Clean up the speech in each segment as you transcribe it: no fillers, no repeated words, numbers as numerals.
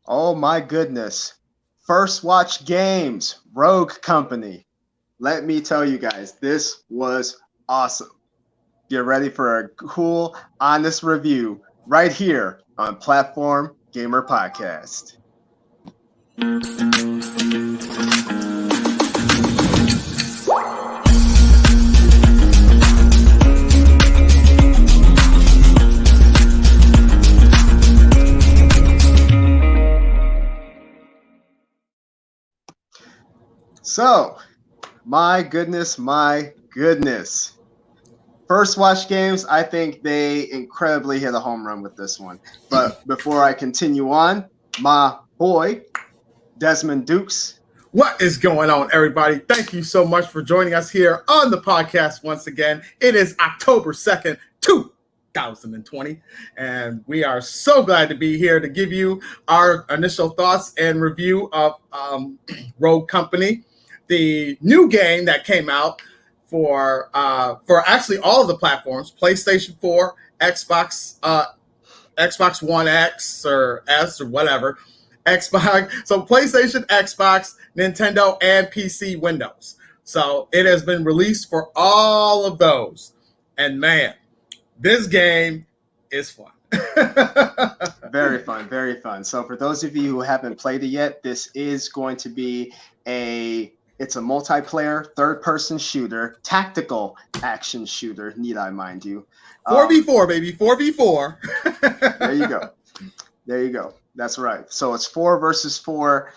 Oh my goodness. First Watch Games, Rogue Company. Let me tell you guys, this was awesome. Get ready for a cool, honest review right here on Platform Gamer Podcast. So, my goodness, my goodness. First Watch Games, I think they incredibly hit a home run with this one. But before I continue on, my boy, Desmond Dukes. What is going on, everybody? Thank you so much for joining us here on the podcast once again. It is October 2nd, 2020, and we are so glad to be here to give you our initial thoughts and review of Rogue Company, the new game that came out for actually all of the platforms: PlayStation 4, Xbox One X or S or whatever. Xbox, so PlayStation, Xbox, Nintendo, and PC Windows. So it has been released for all of those. And man, this game is fun. Very fun, very fun. So for those of you who haven't played it yet, this is going to be it's a multiplayer third-person shooter, tactical action shooter, need I mind you. 4v4, baby, 4v4. There you go. There you go. That's right. So it's 4 versus 4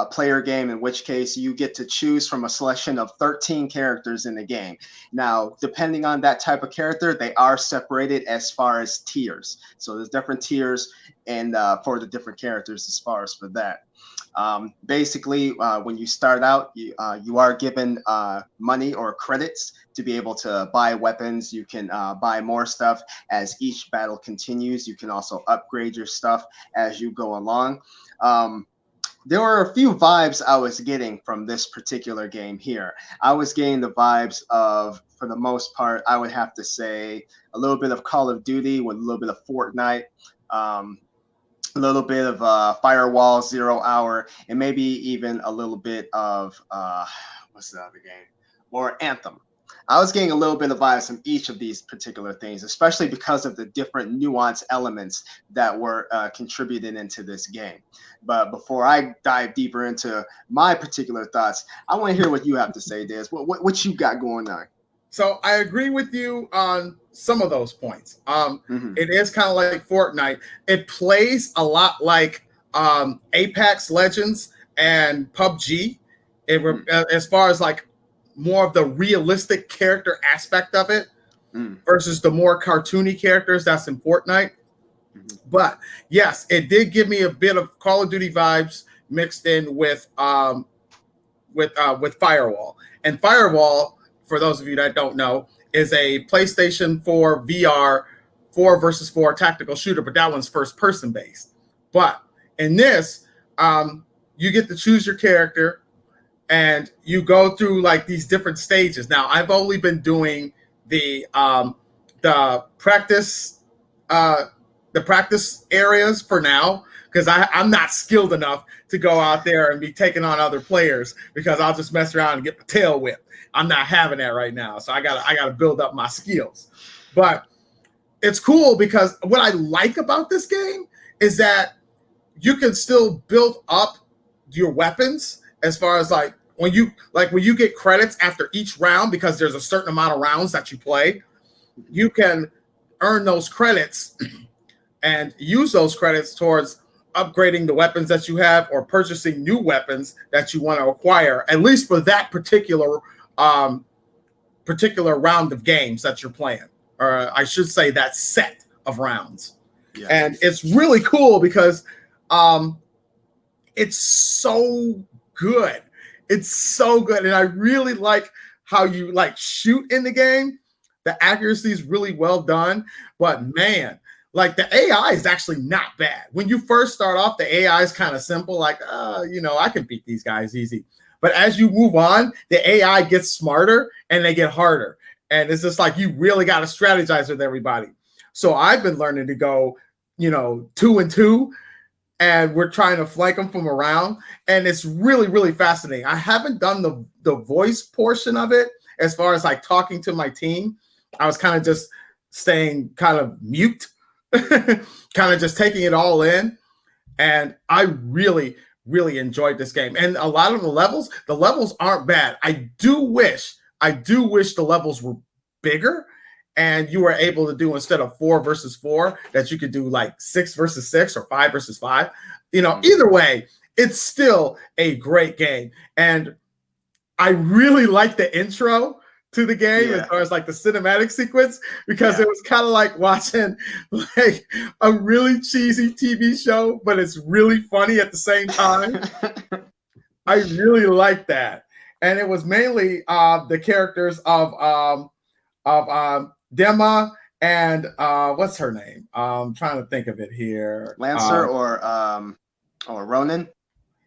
player game, in which case you get to choose from a selection of 13 characters in the game. Now, depending on that type of character, they are separated as far as tiers. So there's different tiers and for the different characters as far as for that. Basically, when you start out, you are given money or credits to be able to buy weapons. You can buy more stuff as each battle continues. You can also upgrade your stuff as you go along. There were a few vibes I was getting from this particular game here. I was getting the vibes of, for the most part, I would have to say a little bit of Call of Duty with a little bit of Fortnite. A little bit of Firewall, Zero Hour, and maybe even a little bit of what's the other game? Or Anthem. I was getting a little bit of vibes from each of these particular things, especially because of the different nuance elements that were contributed into this game. But before I dive deeper into my particular thoughts, I want to hear what you have to say, Des. What you got going on? So I agree with you on some of those points. It is kind of like Fortnite. It plays a lot like Apex Legends and PUBG. As far as like more of the realistic character aspect of it versus the more cartoony characters that's in Fortnite. But yes, it did give me a bit of Call of Duty vibes mixed in with Firewall. And Firewall, for those of you that don't know, is a PlayStation 4 VR 4 versus 4 tactical shooter, but that one's first person based. But in this, you get to choose your character and you go through like these different stages. Now, I've only been doing the practice areas for now, because I'm not skilled enough to go out there and be taking on other players, because I'll just mess around and get my tail whipped. I'm not having that right now. So I gotta build up my skills. But it's cool because what I like about this game is that you can still build up your weapons, as far as like when you get credits after each round, because there's a certain amount of rounds that you play, you can earn those credits and use those credits towards upgrading the weapons that you have or purchasing new weapons that you want to acquire, at least for that particular round of games that you're playing, or I should say that set of rounds. Yeah. And it's really cool because it's so good. It's so good. And I really like how you like shoot in the game. The accuracy is really well done, but man, like the AI is actually not bad. When you first start off, the AI is kind of simple, like, I can beat these guys easy. But as you move on, the AI gets smarter and they get harder. And it's just like you really got to strategize with everybody. So I've been learning to go, 2 and 2, and we're trying to flank them from around, and it's really, really fascinating. I haven't done the voice portion of it as far as like talking to my team. I was kind of just staying kind of mute, kind of just taking it all in, and I really, really enjoyed this game. And a lot of the levels aren't bad. I do wish the levels were bigger, and you were able to do, instead of 4 versus 4, that you could do like 6 versus 6 or 5 versus 5. Either way, it's still a great game. And I really like the intro to the game as far as like the cinematic sequence, because it was kind of like watching like a really cheesy TV show, but it's really funny at the same time. I really like that. And it was mainly the characters of Dema and what's her name? I'm trying to think of it here. Lancer or Ronan.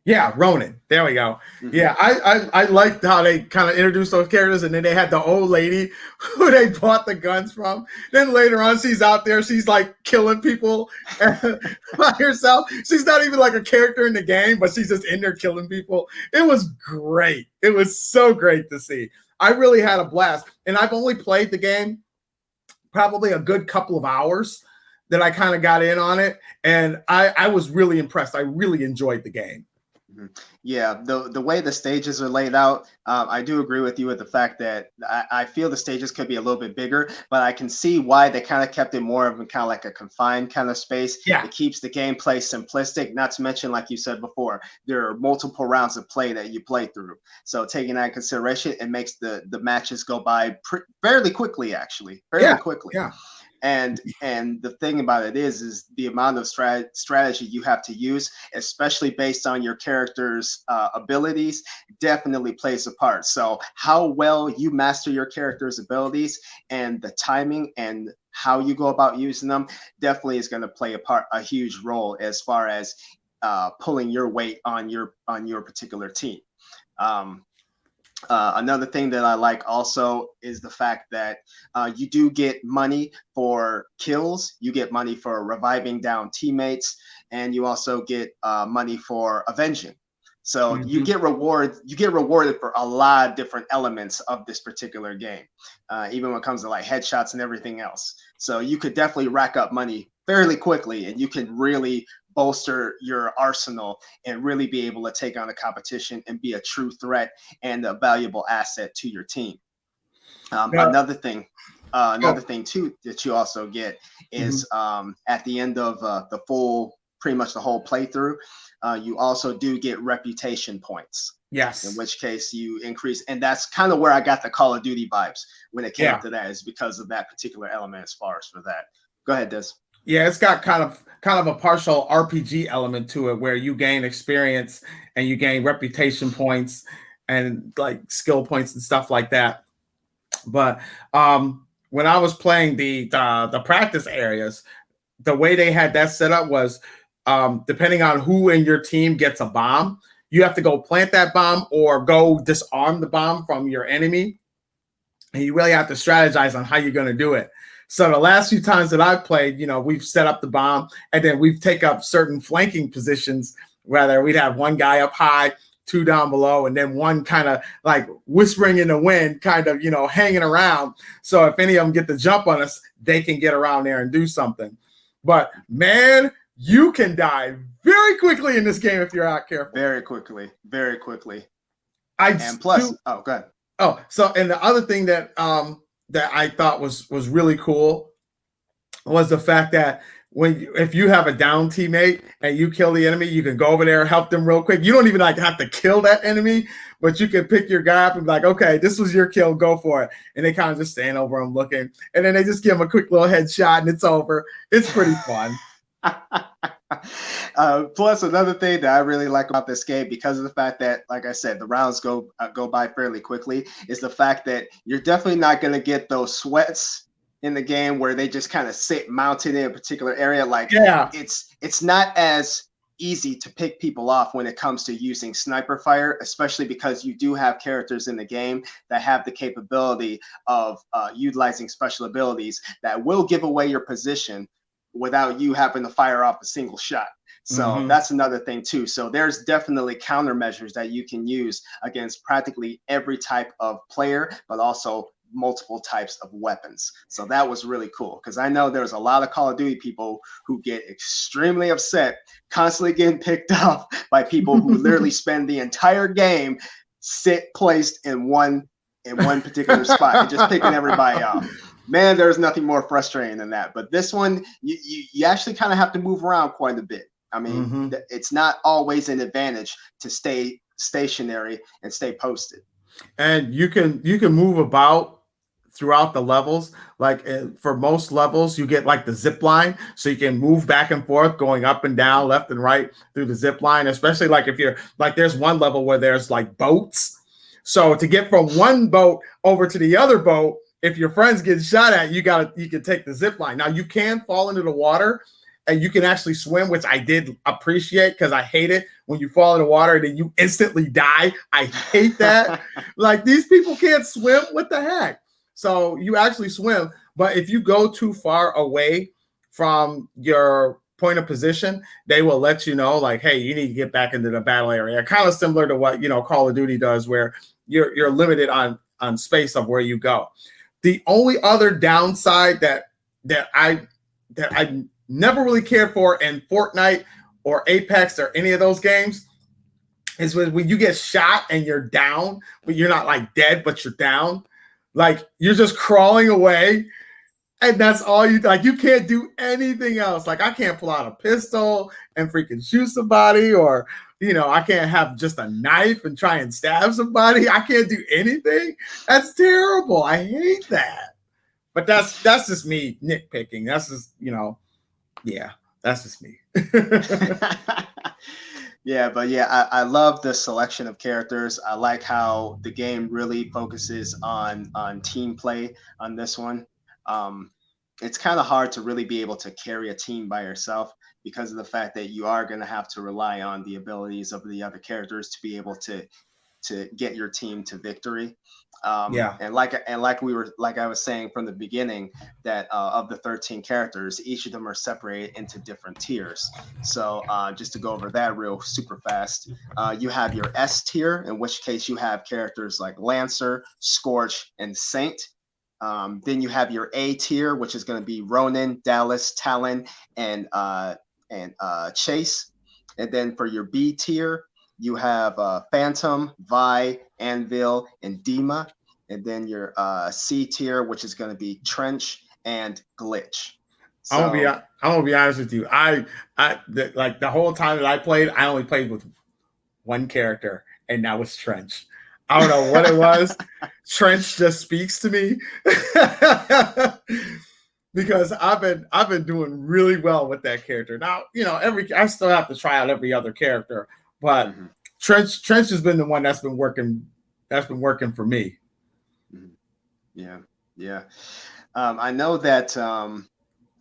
Yeah, Ronan. There we go. Mm-hmm. Yeah, I liked how they kind of introduced those characters, and then they had the old lady who they bought the guns from. Then later on, she's out there, she's like killing people by herself. She's not even like a character in the game, but she's just in there killing people. It was great. It was so great to see. I really had a blast, and I've only played the game probably a good couple of hours that I kind of got in on it, and I was really impressed. I really enjoyed the game. Yeah, the way the stages are laid out, I do agree with you with the fact that I feel the stages could be a little bit bigger, but I can see why they kind of kept it more of a kind of like a confined kind of space. Yeah. It keeps the gameplay simplistic, not to mention, like you said before, there are multiple rounds of play that you play through. So taking that in consideration, it makes the matches go by fairly quickly, actually, fairly quickly. Yeah. And the thing about it is the amount of strategy you have to use, especially based on your character's abilities, definitely plays a part. So how well you master your character's abilities and the timing and how you go about using them definitely is going to play a huge role as far as pulling your weight on your particular team. Another thing that I like also is the fact that you do get money for kills, you get money for reviving down teammates, and you also get money for avenging. So you get rewarded for a lot of different elements of this particular game, even when it comes to like headshots and everything else. So you could definitely rack up money fairly quickly, and you can really bolster your arsenal and really be able to take on the competition and be a true threat and a valuable asset to your team. Another thing too that you also get is at the end of pretty much the whole playthrough, you also do get reputation points. Yes. In which case you increase, and that's kind of where I got the Call of Duty vibes when it came to that, is because of that particular element as far as for that. Go ahead, Des. Yeah, it's got kind of a partial RPG element to it, where you gain experience and you gain reputation points and like skill points and stuff like that. But when I was playing the practice areas, the way they had that set up was depending on who in your team gets a bomb, you have to go plant that bomb or go disarm the bomb from your enemy. And you really have to strategize on how you're going to do it. So the last few times that I've played, we've set up the bomb and then we've taken up certain flanking positions, whether we'd have one guy up high, two down below, and then one kind of like whispering in the wind, kind of, hanging around. So if any of them get the jump on us, they can get around there and do something. But man, you can die very quickly in this game if you're not careful. Very quickly. Go ahead. Oh, so and the other thing that I thought was really cool was the fact that if you have a down teammate and you kill the enemy, you can go over there and help them real quick. You don't even have to kill that enemy, but you can pick your guy up and be like, okay, this was your kill, go for it. And they kind of just stand over him looking, and then they just give him a quick little headshot and it's over. It's pretty fun. Plus, another thing that I really like about this game, because of the fact that, like I said, the rounds go by fairly quickly, is the fact that you're definitely not going to get those sweats in the game where they just kind of sit mounted in a particular area. It's not as easy to pick people off when it comes to using sniper fire, especially because you do have characters in the game that have the capability of utilizing special abilities that will give away your position without you having to fire off a single shot. So that's another thing too. So there's definitely countermeasures that you can use against practically every type of player, but also multiple types of weapons. So that was really cool because I know there's a lot of Call of Duty people who get extremely upset, constantly getting picked up by people who literally spend the entire game placed in one particular spot and just picking everybody off. Man, there's nothing more frustrating than that. But this one, you actually kind of have to move around quite a bit. I mean, it's not always an advantage to stay stationary and stay posted. And you can move about throughout the levels. Like for most levels, you get like the zip line, so you can move back and forth, going up and down, left and right through the zip line. Especially like if you're like, there's one level where there's like boats. So to get from one boat over to the other boat, if your friends get shot at, you can take the zip line. Now you can fall into the water and you can actually swim, which I did appreciate because I hate it when you fall in the water and then you instantly die. I hate that. Like these people can't swim. What the heck? So you actually swim, but if you go too far away from your point of position, they will let you know, like, hey, you need to get back into the battle area. Kind of similar to what Call of Duty does, where you're limited on space of where you go. The only other downside that I never really cared for in Fortnite or Apex or any of those games is when you get shot and you're down, but you're not like dead, but you're down. Like you're just crawling away and that's all you like. You can't do anything else. Like I can't pull out a pistol and freaking shoot somebody, or I can't have just a knife and try and stab somebody. I can't do anything. That's terrible. I hate that. But that's just me nitpicking. That's just, yeah, that's just me. Yeah, but yeah, I love the selection of characters. I like how the game really focuses on team play on this one. It's kind of hard to really be able to carry a team by yourself because of the fact that you are going to have to rely on the abilities of the other characters to be able to get your team to victory. And like I was saying from the beginning, that of the 13 characters, each of them are separated into different tiers. So just to go over that real super fast, you have your S tier, in which case you have characters like Lancer, Scorch, and Saint. Then you have your A tier, which is going to be Ronin, Dallas, Talon, and Chase. And then for your B tier, you have Phantom, Vi, Anvil, and Dima. And then your C tier, which is going to be Trench and Glitch. So, I'm gonna be honest with you. Like the whole time that I played, I only played with one character, and that was Trench. I don't know what it was. Trench just speaks to me because I've been doing really well with that character. Now, I still have to try out every other character, but Trench has been the one that's been working for me. Yeah. I know that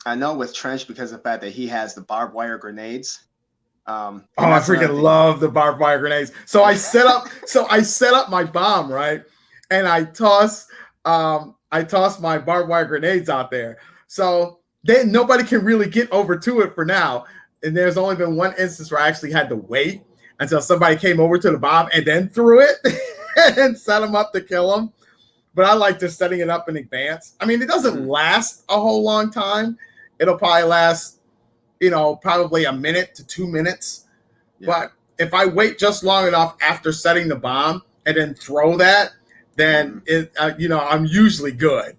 I know with Trench, because of the fact that he has the barbed wire grenades. I freaking love the barbed wire grenades. So I set up my bomb, right? And I toss my barbed wire grenades out there. So then nobody can really get over to it for now. And there's only been one instance where I actually had to wait until somebody came over to the bomb and then threw it and set them up to kill them. But I like just setting it up in advance. I mean, it doesn't last a whole long time. It'll probably last, probably a minute to 2 minutes. Yeah. But if I wait just long enough after setting the bomb and then throw that, then I'm usually good.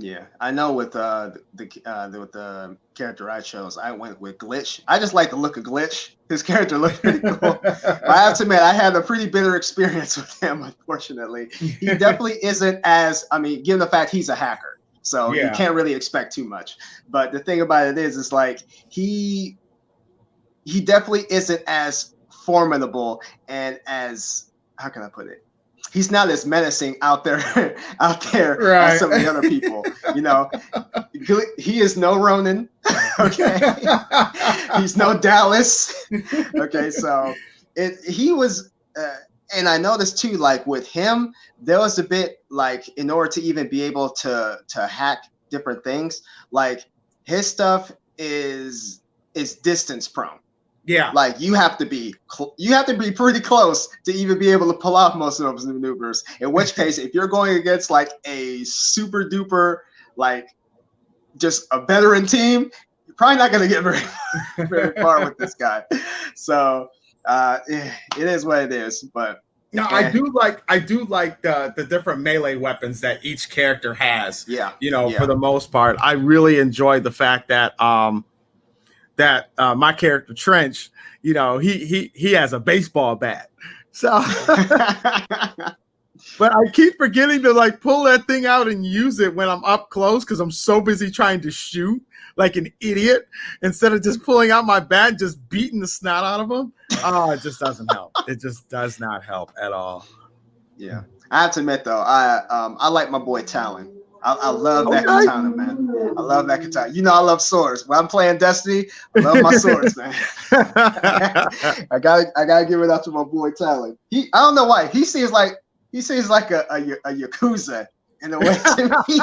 Yeah, I know with the character I chose, I went with Glitch. I just like the look of Glitch. His character looked pretty cool. But I have to admit, I had a pretty bitter experience with him, unfortunately. He definitely isn't given the fact he's a hacker. So you can't really expect too much. But the thing about it is like he definitely isn't as formidable and as, how can I put it? He's not as menacing out there right. as some of the other people. He is no Ronin. Okay, he's no Dallas. Okay, so he was, and I noticed too, like with him, there was a bit like in order to even be able to hack different things, like his stuff is is distance prone. Yeah. Like you have to be pretty close to even be able to pull off most of those maneuvers. In which case, if you're going against like a super duper, like just a veteran team, you're probably not going to get very far with this guy. So it is what it is. But no, I do like the different melee weapons that each character has. Yeah. For the most part, I really enjoyed the fact that my character Trench, he has a baseball bat. So, but I keep forgetting to like pull that thing out and use it when I'm up close because I'm so busy trying to shoot like an idiot instead of just pulling out my bat and just beating the snot out of him. Oh, it just doesn't help. It just does not help at all. Yeah, I have to admit though, I like my boy Talon. I love that katana, man. I love that katana. I love swords. When I'm playing Destiny, I love my swords, man. I gotta give it up to my boy Talon. I don't know why he seems like a yakuza in a way to me.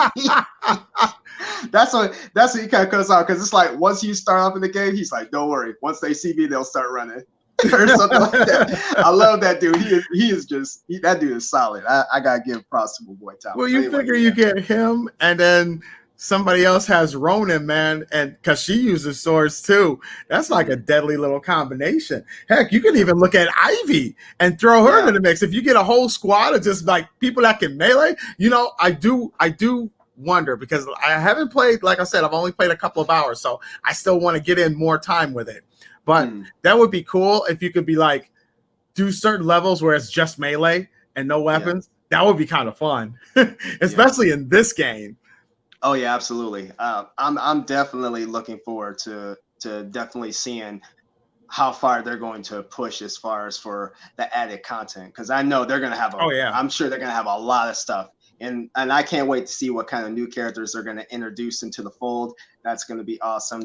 That's what he kind of comes out because it's like once you start off in the game, he's like, don't worry. Once they see me, they'll start running. Or something like that. I love that dude. That dude is solid. I gotta give props to my boy Talon. Well, you figure you get him, and then somebody else has Ronin, man, and because she uses swords too. That's like a deadly little combination. Heck, you can even look at Ivy and throw her into the mix. If you get a whole squad of just like people that can melee, I do wonder because I haven't played. Like I said, I've only played a couple of hours, so I still want to get in more time with it. But that would be cool if you could be like do certain levels where it's just melee and no weapons. Yeah. That would be kind of fun, especially in this game. Oh yeah, absolutely. I'm definitely looking forward to definitely seeing how far they're going to push as far as for the added content because I know they're gonna have I'm sure they're gonna have a lot of stuff. And I can't wait to see what kind of new characters they're going to introduce into the fold. That's going to be awesome.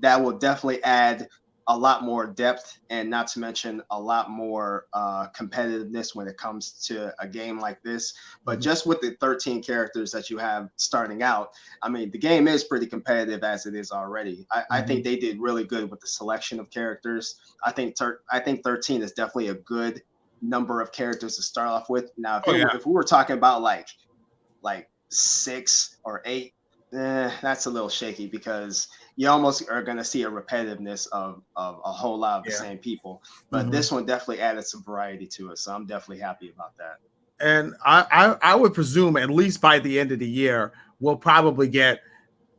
That will definitely add a lot more depth and not to mention a lot more competitiveness when it comes to a game like this. But just with the 13 characters that you have starting out, I mean, the game is pretty competitive as it is already. I think they did really good with the selection of characters. I think 13 is definitely a good number of characters to start off with. Now, if we were talking about like 6 or 8, that's a little shaky because you almost are going to see a repetitiveness of a whole lot of the same people. But this one definitely added some variety to it. So I'm definitely happy about that. And I would presume at least by the end of the year, we'll probably get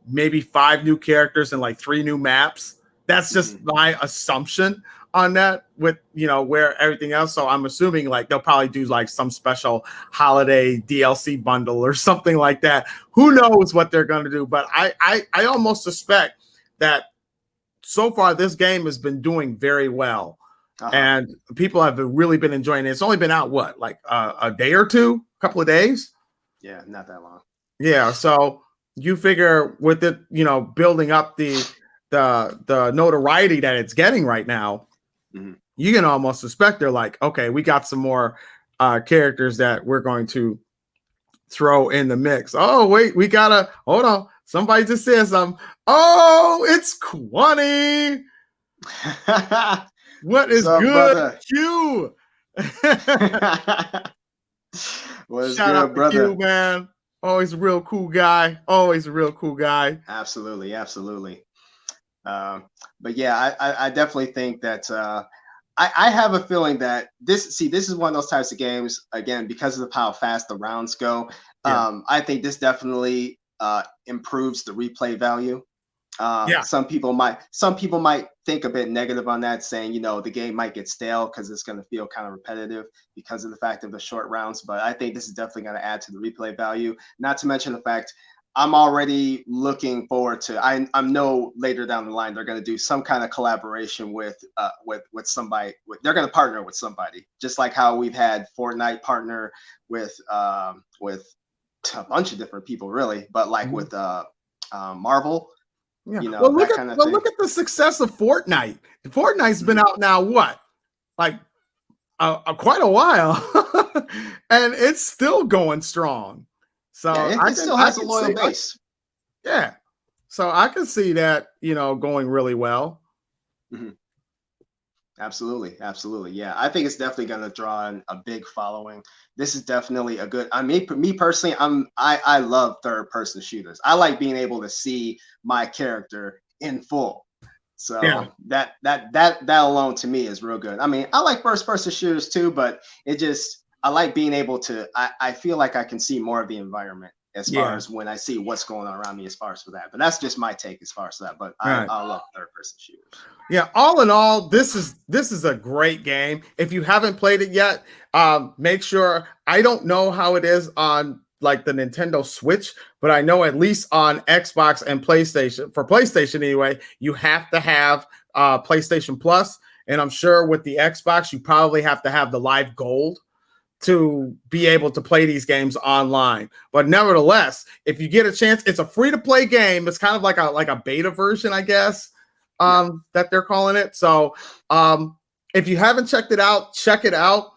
maybe 5 new characters and like 3 new maps. That's just my assumption on that with, where everything else. So I'm assuming like they'll probably do like some special holiday DLC bundle or something like that. Who knows what they're going to do? But I almost suspect that so far this game has been doing very well and people have really been enjoying it. It's only been out like a day or two, a couple of days. Yeah, not that long. Yeah. So you figure with it, building up the notoriety that it's getting right now, you can almost suspect they're like, okay, we got some more characters that we're going to throw in the mix. Oh, wait, hold on. Somebody just said something. Oh, it's Kwani. What is good, brother? Q? Shout out to Q, man. Always a real cool guy. Absolutely. But yeah, I definitely think that I have a feeling that this is one of those types of games, again, because of how fast the rounds go. I think this definitely improves the replay value. Some people might think a bit negative on that, saying, the game might get stale because it's going to feel kind of repetitive because of the fact of the short rounds. But I think this is definitely going to add to the replay value, not to mention the fact I'm already looking forward to. I know later down the line they're going to do some kind of collaboration with somebody. They're going to partner with somebody, just like how we've had Fortnite partner with a bunch of different people, really. But like with Marvel, look at the success of Fortnite. Fortnite's been out now quite a while, and it's still going strong. So it still has a loyal base. So I can see that, going really well. Mhm. Absolutely. Yeah, I think it's definitely going to draw in a big following. This is definitely a good. I mean, me personally, I love third person shooters. I like being able to see my character in full. Yeah. So that alone to me is real good. I mean, I like first person shooters too, but I like being able to. I feel like I can see more of the environment as far Yeah. as when I see what's going on around me as far as for that. But that's just my take as far as that. But Right. I love third person shooters. Yeah, all in all, this is a great game. If you haven't played it yet, make sure. I don't know how it is on like the Nintendo Switch, but I know at least on Xbox and PlayStation, for PlayStation anyway, you have to have PlayStation Plus, and I'm sure with the Xbox, you probably have to have the Live Gold to be able to play these games online. But nevertheless, if you get a chance, it's a free to play game. It's kind of like a beta version, I guess, that they're calling it. So if you haven't checked it out, check it out.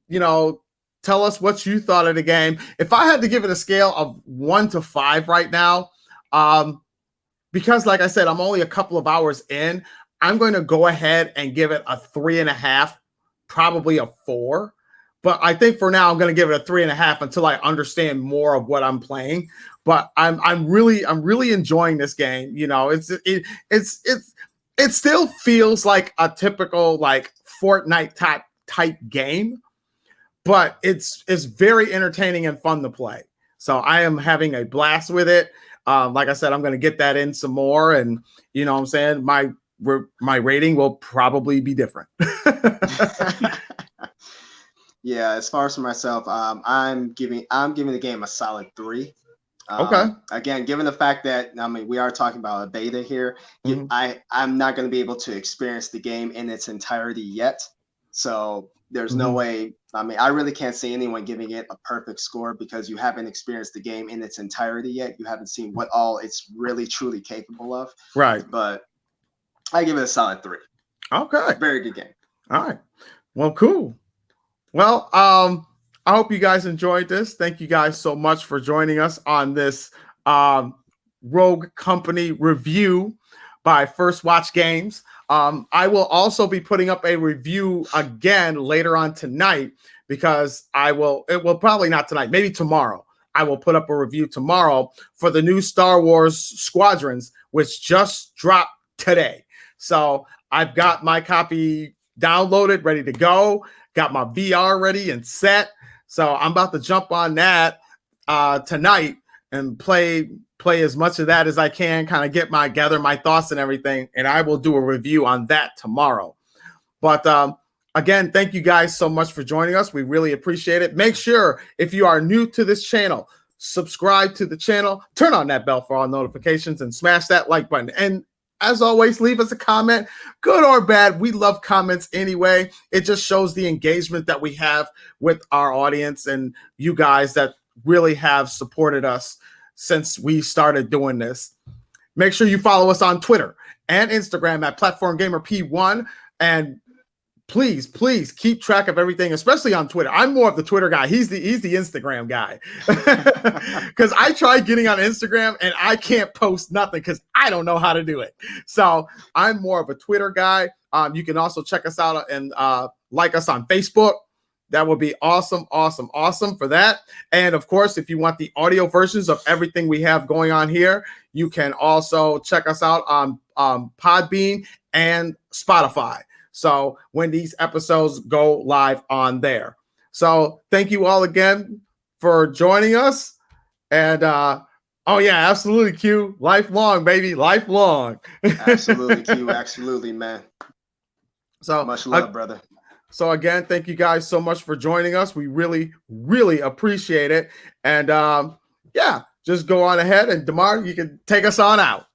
You know, tell us what you thought of the game. If I had to give it a scale of 1 to 5 right now, because like I said, I'm only a couple of hours in, I'm going to go ahead and give it a 3.5, probably a 4. But I think for now I'm going to give it a 3.5 until I understand more of what I'm playing. But I'm really enjoying this game. You know, it still feels like a typical like Fortnite type game, but it's very entertaining and fun to play. So I am having a blast with it. Like I said, I'm going to get that in some more, and you know what I'm saying, my rating will probably be different. Yeah, as far as for myself, I'm giving the game a solid 3. Okay. Again, given the fact that I mean we are talking about a beta here, I'm not going to be able to experience the game in its entirety yet. So there's no way. I mean, I really can't see anyone giving it a perfect score because you haven't experienced the game in its entirety yet. You haven't seen what all it's really truly capable of. Right. But I give it a solid 3. Okay. Very good game. All right. Well, cool. Well, I hope you guys enjoyed this. Thank you guys so much for joining us on this Rogue Company review by First Watch Games. I will also be putting up a review again later on tonight because it will probably not tonight, maybe tomorrow. I will put up a review tomorrow for the new Star Wars Squadrons, which just dropped today. So I've got my copy downloaded, ready to go. Got my VR ready and set. So I'm about to jump on that tonight and play as much of that as I can, kind of gather my thoughts and everything. And I will do a review on that tomorrow. But again, thank you guys so much for joining us. We really appreciate it. Make sure if you are new to this channel, subscribe to the channel, turn on that bell for all notifications, and smash that like button. And as always, leave us a comment, good or bad. We love comments anyway. It just shows the engagement that we have with our audience and you guys that really have supported us since we started doing this. Make sure you follow us on Twitter and Instagram at PlatformGamerP1. And please keep track of everything, especially on Twitter. I'm more of the Twitter guy. He's the Instagram guy. Because I tried getting on Instagram and I can't post nothing because I don't know how to do it. So I'm more of a Twitter guy. You can also check us out and like us on Facebook. That would be awesome for that. And of course, if you want the audio versions of everything we have going on here, you can also check us out on Podbean and Spotify. So when these episodes go live on there. So thank you all again for joining us. And oh yeah, absolutely, Q. Lifelong, baby, lifelong. Absolutely, Q. Absolutely, man. So much love, brother. So again, thank you guys so much for joining us. We really appreciate it. And yeah, just go on ahead and DeMar, you can take us on out.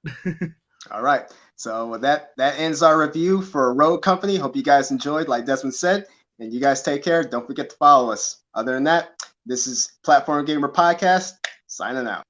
All right. So with that ends our review for Rogue Company. Hope you guys enjoyed, like Desmond said, and you guys take care. Don't forget to follow us. Other than that, this is Platform Gamer Podcast signing out.